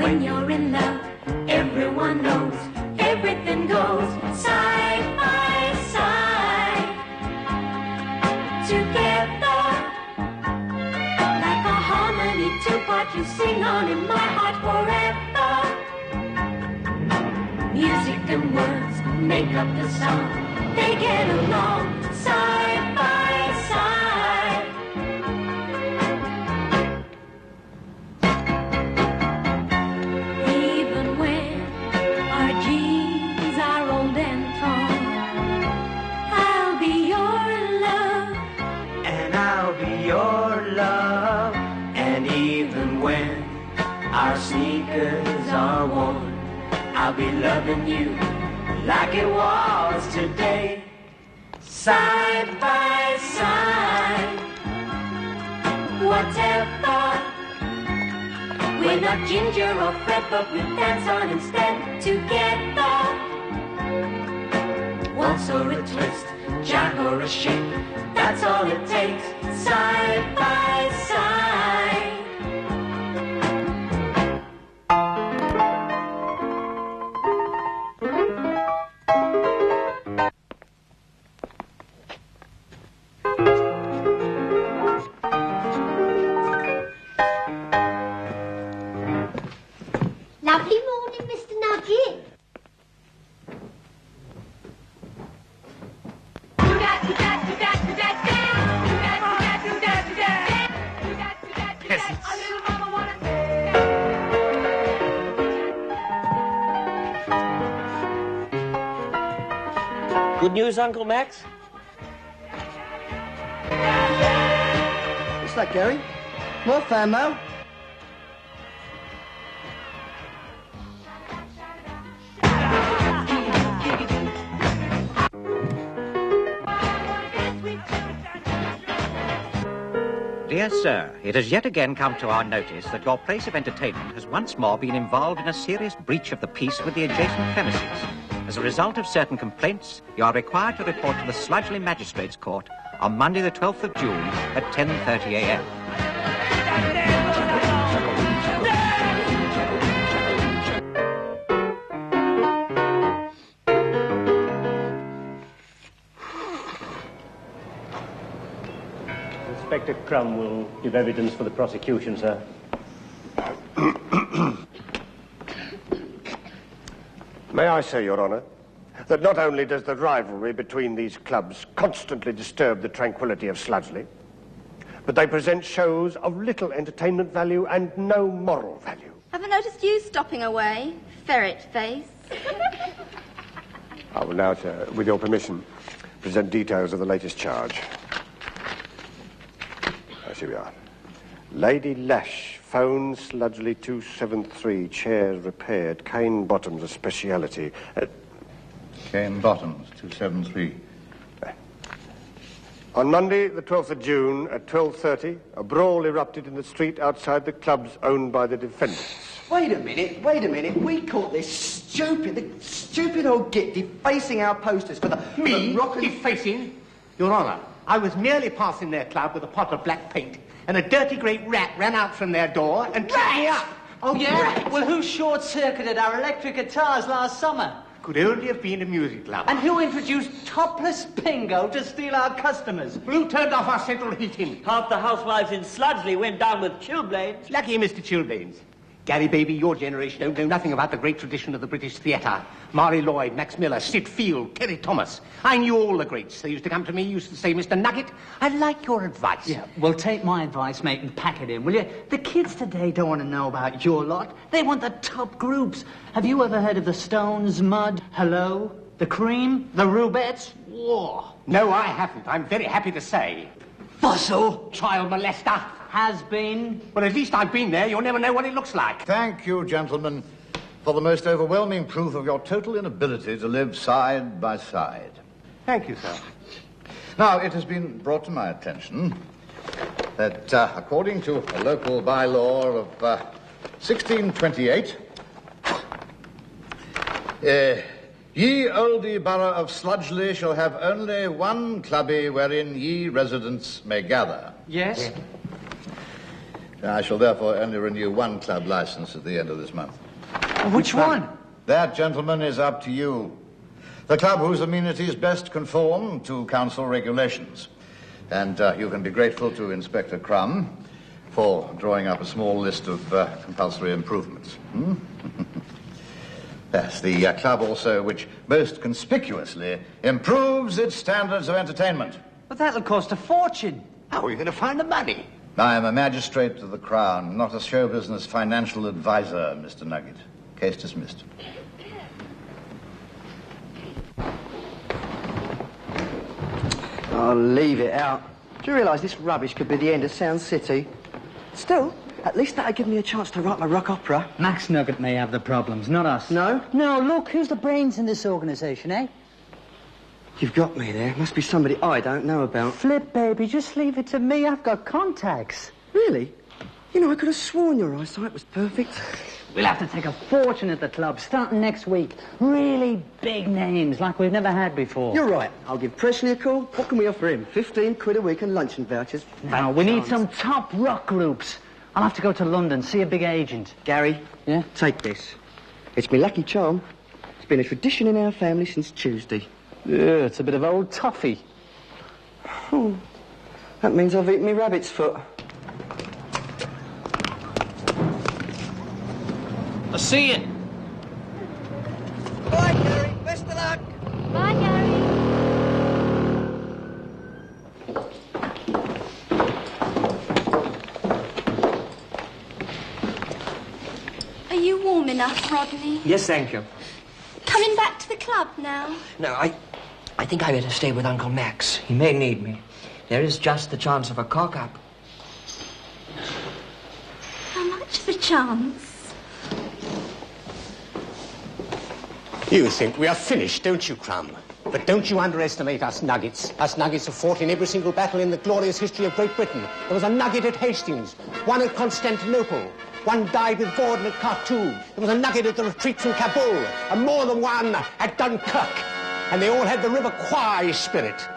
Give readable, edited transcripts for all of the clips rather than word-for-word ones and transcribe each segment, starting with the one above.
when you're in love, everyone knows everything goes side by side. Together, like a harmony two-part, you sing on in my heart forever. Music and words make up the song. They get along side by side. Even when our jeans are old and torn, I'll be your love. And I'll be your love. And even when our sneakers are worn, I'll be loving you like it was today. Side by side. Whatever. We're not Ginger or Fred, but we dance on instead together. Waltz or a twist, jack or a shake, that's all it takes. Side by side. Lovely morning, Mr. Nugget. Good news, Uncle Max? What's that, Gary? More fan mail? Dear Sir, it has yet again come to our notice that your place of entertainment has once more been involved in a serious breach of the peace with the adjacent premises. As a result of certain complaints, you are required to report to the Sludgley Magistrates Court on Monday the 12th of June at 10:30 a.m. Inspector Crum will give evidence for the prosecution, sir. May I say, Your Honour, that not only does the rivalry between these clubs constantly disturb the tranquillity of Sludgley, but they present shows of little entertainment value and no moral value. Haven't noticed you stopping away, ferret face. I will now, with your permission, present details of the latest charge. Here we are. Lady Lash phones Sludgley 273, chairs repaired, cane bottoms a speciality. Cane bottoms 273. On Monday, the 12th of June, at 12:30, a brawl erupted in the street outside the clubs owned by the defendants. Wait a minute. We caught this stupid old git defacing our posters for the... Me? The rock and... Defacing? Your Honour, I was merely passing their club with a pot of black paint, and a dirty great rat ran out from their door and tripped me up. Oh, yeah? Well, who short-circuited our electric guitars last summer? Could only have been a music lover. And who introduced topless bingo to steal our customers? Who turned off our central heating? Half the housewives in Sludgley went down with chilblains. Lucky Mr. Chilblains. Gary, baby, your generation don't know nothing about the great tradition of the British theatre. Mary Lloyd, Max Miller, Sid Field, Terry Thomas. I knew all the greats. They used to come to me, used to say, Mr. Nugget, I like your advice. Yeah, well, take my advice, mate, and pack it in, will you? The kids today don't want to know about your lot. They want the top groups. Have you ever heard of the Stones, Mud, Hello, the Cream, the Rubettes? Whoa. No, I haven't. I'm very happy to say. Fossil. Child molester. Has been. Well, at least I've been there. You'll never know what it looks like. Thank you, gentlemen, for the most overwhelming proof of your total inability to live side by side. Thank you, sir. Now, it has been brought to my attention that, according to a local bylaw of 1628, ye oldie borough of Sludgley shall have only one clubby wherein ye residents may gather. Yes? I shall therefore only renew one club license at the end of this month. Which one? That, gentlemen, is up to you. The club whose amenities best conform to council regulations. And you can be grateful to Inspector Crumb for drawing up a small list of compulsory improvements. Hmm? Yes, the club also which most conspicuously improves its standards of entertainment. But that'll cost a fortune. How are you going to find the money? I am a magistrate of the Crown, not a show business financial advisor, Mr. Nugget. Case dismissed. I'll leave it out. Do you realise this rubbish could be the end of Sound City? Still, at least that'll give me a chance to write my rock opera. Max Nugget may have the problems, not us. No? No, look, who's the brains in this organisation, eh? You've got me there. Must be somebody I don't know about. Flip, baby, just leave it to me. I've got contacts. Really? You know, I could have sworn your eyesight was perfect. We'll have to take a fortune at the club, starting next week. Really big names, like we've never had before. You're right. I'll give Presley a call. What can we offer him? 15 quid a week and luncheon vouchers? No, we need some top rock groups. I'll have to go to London, see a big agent. Gary? Yeah? Take this. It's my lucky charm. It's been a tradition in our family since Tuesday. Yeah, it's a bit of old toffee. Oh, that means I've eaten my rabbit's foot. I'll see you. Bye, Gary. Best of luck. Bye, Gary. Are you warm enough, Rodney? Yes, thank you. Coming back to the club now? No, I think I better stay with Uncle Max. He may need me. There is just the chance of a cock-up. How much of a chance? You think we are finished, don't you, Crumb? But don't you underestimate us Nuggets. Us Nuggets have fought in every single battle in the glorious history of Great Britain. There was a Nugget at Hastings, one at Constantinople, one died with Gordon at Khartoum. There was a Nugget at the retreat from Kabul, and more than one at Dunkirk. And they all had the River Kwai spirit.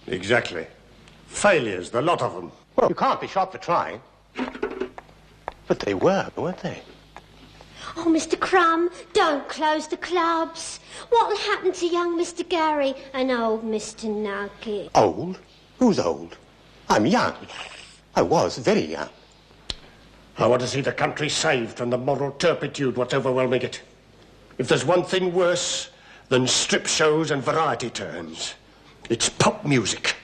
Exactly. Failures, the lot of them. Well, you can't be shot for trying. But they were, weren't they? Oh, Mr. Crumb, don't close the clubs. What'll happen to young Mr. Gary and old Mr. Nugget? Old? Who's old? I'm young. I was very young. I want to see the country saved from the moral turpitude what's overwhelming it. If there's one thing worse than strip shows and variety turns, it's pop music.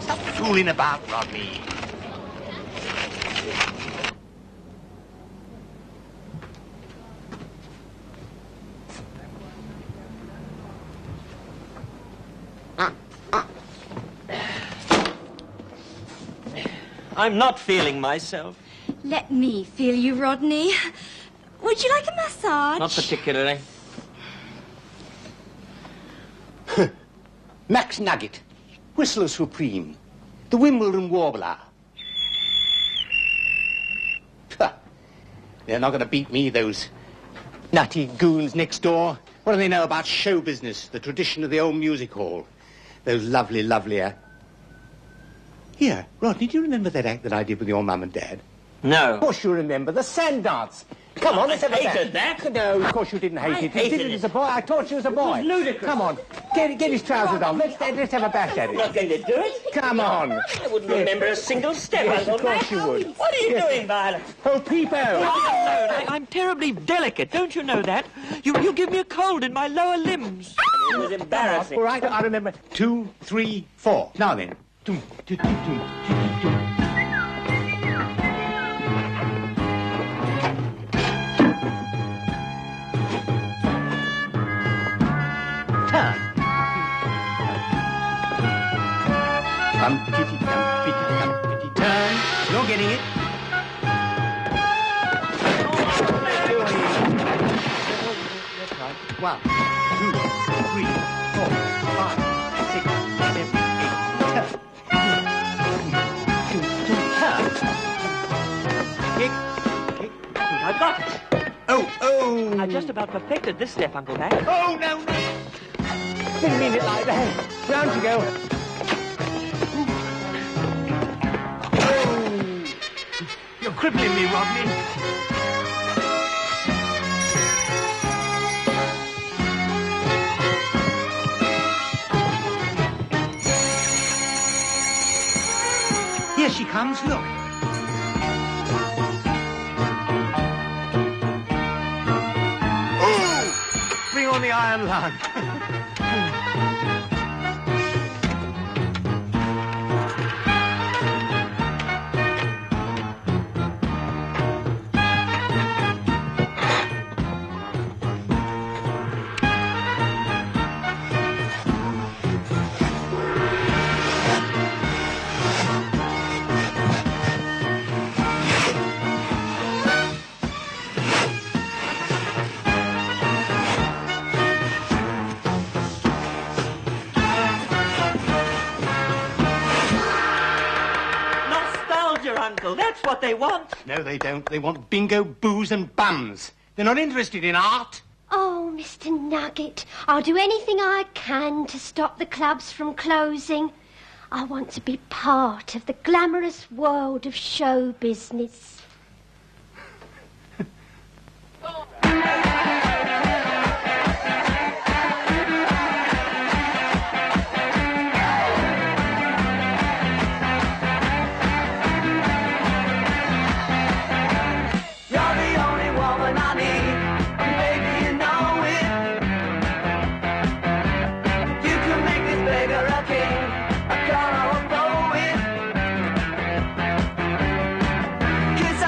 Stop fooling about, Rodney. I'm not feeling myself. Let me feel you, Rodney. Would you like a massage? Not particularly. Max Nugget, Whistler Supreme, the Wimbledon Warbler. They're not going to beat me, those nutty goons next door. What do they know about show business, the tradition of the old music hall? Those lovelier. Here, Rodney, do you remember that act that I did with your mum and dad? No. Of course you remember, the sand dance. Come on, let's have a hated that. No, of course you didn't hate it. You hated did it it. as a boy. I taught you as a boy. It was ludicrous. Come on, get his trousers on. Let's have a bash at I'm it. not going to do it. Come on. I wouldn't remember a single step. Yes, Uncle of course Max. you would. What are you doing, Violet? Oh, Peepo. I'm terribly delicate, don't you know that? You give me a cold in my lower limbs. It was embarrassing. All right, I remember. 2, 3, 4. Now then. Doom, doom, doom, doom, doom, doom. Turn. Dumpity, turn. You're getting it. That's right. 1, 2, 3, 4, 5, 6, 7, 8. Turn. Kick. I've got it. Oh. I just about perfected this step, Uncle Max. Oh, no. Didn't mean it like that. Round you go. Oh. You're crippling me, Rodney. Here she comes, look. Oh! Bring on the iron lung. Uncle, that's what they want. No, they don't. They want bingo, booze and bums. They're not interested in art. Oh, Mr. Nugget, I'll do anything I can to stop the clubs from closing. I want to be part of the glamorous world of show business. Kiss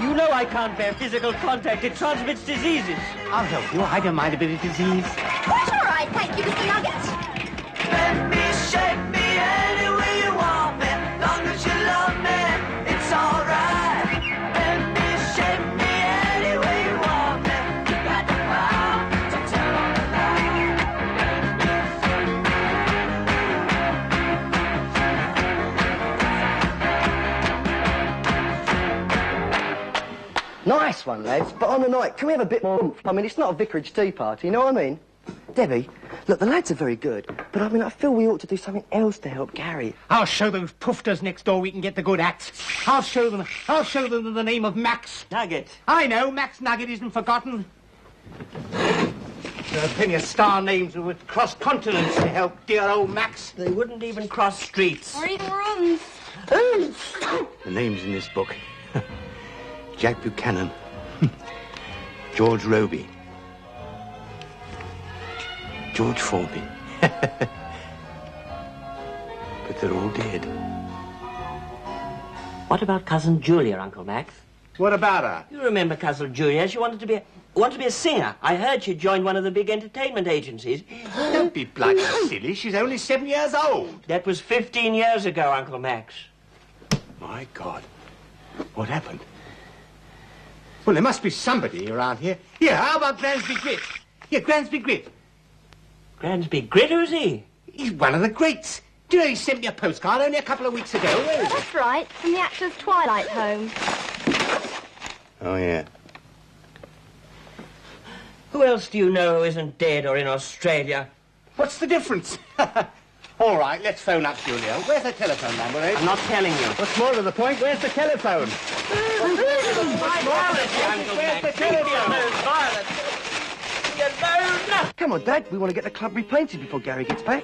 You know I can't bear physical contact. It transmits diseases. I'll help you. I don't mind a bit of disease. Quite all right, thank you, Mr. Nugget. Bend me, shape me any way you want me. Long as you love me, it's alright. Bend me, shape me any way you want me. You got the power to tell all the lies. Nice one, lads. But on the night, can we have a bit more oomph? I mean, it's not a vicarage tea party, you know what I mean? Debbie, look, the lads are very good, but I mean, I feel we ought to do something else to help Gary. I'll show those poofters next door we can get the good acts. I'll show them the name of Max Nugget. I know, Max Nugget isn't forgotten. There are plenty of star names who would cross continents to help dear old Max. They wouldn't even cross streets. Or even rooms. The names in this book. Jack Buchanan. George Roby. George Formby. But they're all dead. What about Cousin Julia, Uncle Max? What about her? You remember Cousin Julia? She wanted to be a singer. I heard she joined one of the big entertainment agencies. Don't be bloody silly. She's only 7 years old. That was 15 years ago, Uncle Max. My God. What happened? Well, there must be somebody around here. Here, how about Gransby Grit? Here, Gransby Grit. Gransby Grit, who's he? He's one of the greats. Do you know he sent me a postcard only a couple of weeks ago? Where is it? That's right, from the actor's Twilight Home. Oh, yeah. Who else do you know who isn't dead or in Australia? What's the difference? All right, let's phone up Julia. Where's the telephone number, eh? I'm not telling you. What's more to the point, where's the telephone? Where's the telephone? Come on, Dad, we want to get the club repainted before Gary gets back.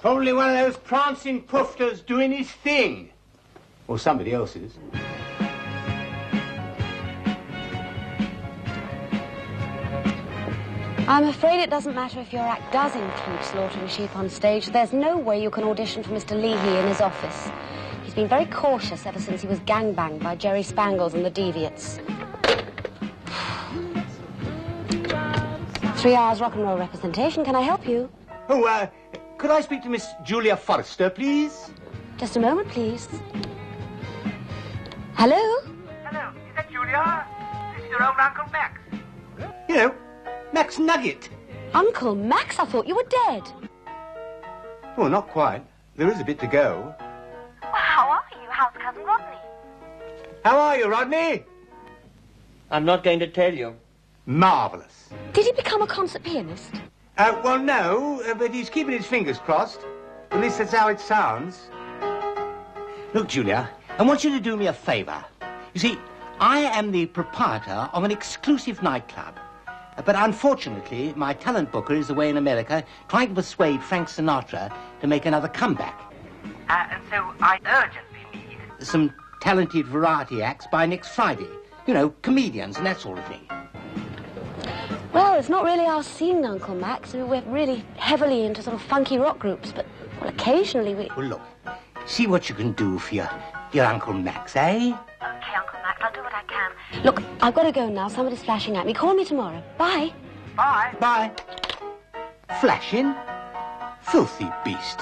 Probably one of those prancing poofters doing his thing. Or somebody else's. I'm afraid it doesn't matter if your act does include slaughtering sheep on stage. There's no way you can audition for Mr. Leahy in his office. He's been very cautious ever since he was gangbanged by Jerry Spangles and the Deviates. 3 hours rock and roll representation. Can I help you? Oh, could I speak to Miss Julia Forrester, please? Just a moment, please. Hello? Hello, is that Julia? This is your old Uncle Max. You know, Max Nugget. Uncle Max, I thought you were dead. Well, not quite. There is a bit to go. Well, how are you? How's Cousin Rodney? How are you, Rodney? I'm not going to tell you. Marvellous. Did he become a concert pianist? Well, no, but he's keeping his fingers crossed. At least that's how it sounds. Look, Julia, I want you to do me a favour. You see, I am the proprietor of an exclusive nightclub. But unfortunately, my talent booker is away in America trying to persuade Frank Sinatra to make another comeback. And so I urgently need... Some talented variety acts by next Friday. You know, comedians and that sort of thing. Well, it's not really our scene, Uncle Max. We're really heavily into sort of funky rock groups, but well, occasionally we... Well, look, see what you can do for your Uncle Max, eh? Okay, Uncle Max, I'll do what I can. Look, I've got to go now. Somebody's flashing at me. Call me tomorrow. Bye. Bye. Bye. Flashing? Filthy beast.